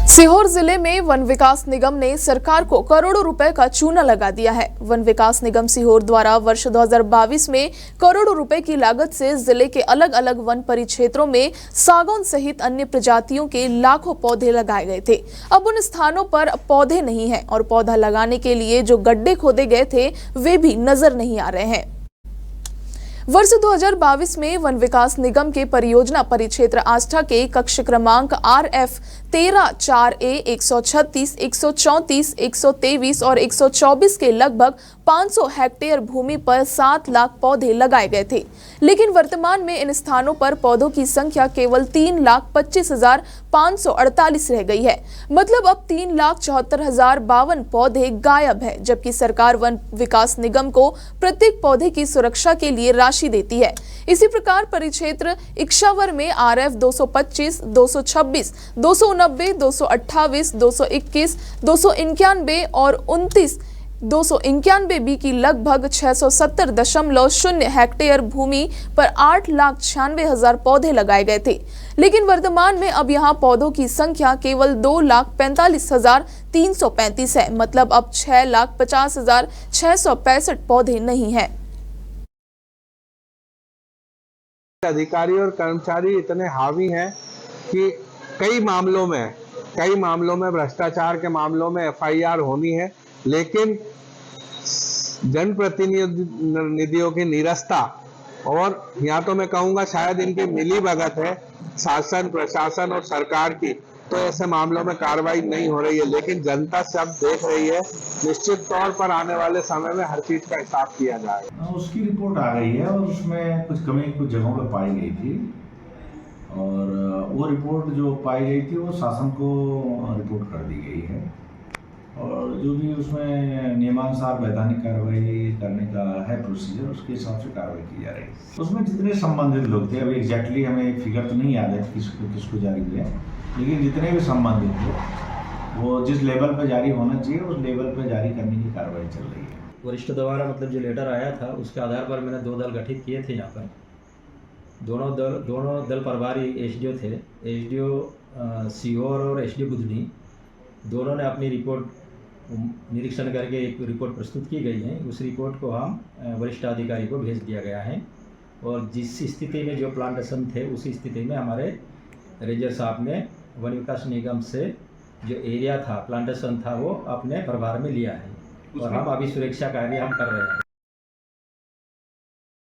सीहोर जिले में वन विकास निगम ने सरकार को करोड़ों रुपए का चूना लगा दिया है। वन विकास निगम सीहोर द्वारा वर्ष 2022 में करोड़ों रुपए की लागत से जिले के अलग अलग वन परिक्षेत्रों में सागौन सहित अन्य प्रजातियों के लाखों पौधे लगाए गए थे। अब उन स्थानों पर पौधे नहीं हैं और पौधा लगाने के लिए जो गड्ढे खोदे गए थे वे भी नजर नहीं आ रहे हैं। वर्ष 2022 में वन विकास निगम के परियोजना परिक्षेत्र आष्टा के कक्ष क्रमांक RF 13 4A 136, 134, 123 और 124 के लगभग 500 हेक्टेयर भूमि पर 7 लाख पौधे लगाए गए थे, लेकिन वर्तमान में इन स्थानों पर पौधों की संख्या केवल 3,25,548 रह गई है। मतलब अब 3,74,052 पौधे गायब है, जबकि सरकार वन विकास निगम को प्रत्येक पौधे की सुरक्षा के लिए राशि देती है। इसी प्रकार परिक्षेत्र इक्शावर में RF 225, 226, 290, 228, 221, 291 और 29, 291B की लगभग 670.0 हेक्टेयर भूमि पर 8,96,000 पौधे लगाए गए थे, लेकिन वर्तमान में अब यहां पौधों की संख्या केवल 2,45,335 है। मतलब अब 6,50,665 पौधे नहीं हैं। अधिकारी और कर्मचारी इतने हावी हैं कि कई मामलों में भ्रष्टाचार के मामलों में FIR होनी है, लेकिन जनप्रतिनिधियों की नीरसता और यहाँ तो मैं कहूँगा शायद इनकी मिलीभगत है शासन, प्रशासन और सरकार की, तो ऐसे मामलों में कार्रवाई नहीं हो रही है। लेकिन जनता सब देख रही है। निश्चित तौर पर आने वाले समय में हर चीज का हिसाब किया जाएगा। उसकी रिपोर्ट आ गई है और उसमें कुछ कमी कुछ जगहों पर पाई गई थी और वो रिपोर्ट जो पाई गई थी वो शासन को रिपोर्ट कर दी गई है और जो भी उसमें नियमानुसार वैधानिक कार्रवाई करने का है प्रोसीजर, उसके हिसाब से कार्रवाई की जा रही है। उसमें जितने संबंधित लोग थे, अभी एग्जैक्टली हमें फिगर तो नहीं याद है किसको जारी किया, लेकिन जितने भी संबंधित थे वो जिस लेवल पर जारी होना चाहिए उस लेवल पर जारी करने की कार्रवाई चल रही है। वरिष्ठ द्वारा मतलब जो लेटर आया था उसके आधार पर मैंने 2 दल गठित किए थे। यहाँ पर दोनों दल प्रभारी SDO थे, SDO सीहोर और SDO बुधनी, दोनों ने अपनी रिपोर्ट निरीक्षण करके एक रिपोर्ट प्रस्तुत की गई है। उस रिपोर्ट को हम वरिष्ठ अधिकारी को भेज दिया गया है और जिस स्थिति में जो प्लांटेशन थे उसी स्थिति में हमारे रेंजर साहब ने वन विकास निगम से जो एरिया था, प्लांटेशन था, वो अपने प्रभार में लिया है और हम अभी सुरक्षा कार्य हम कर रहे हैं।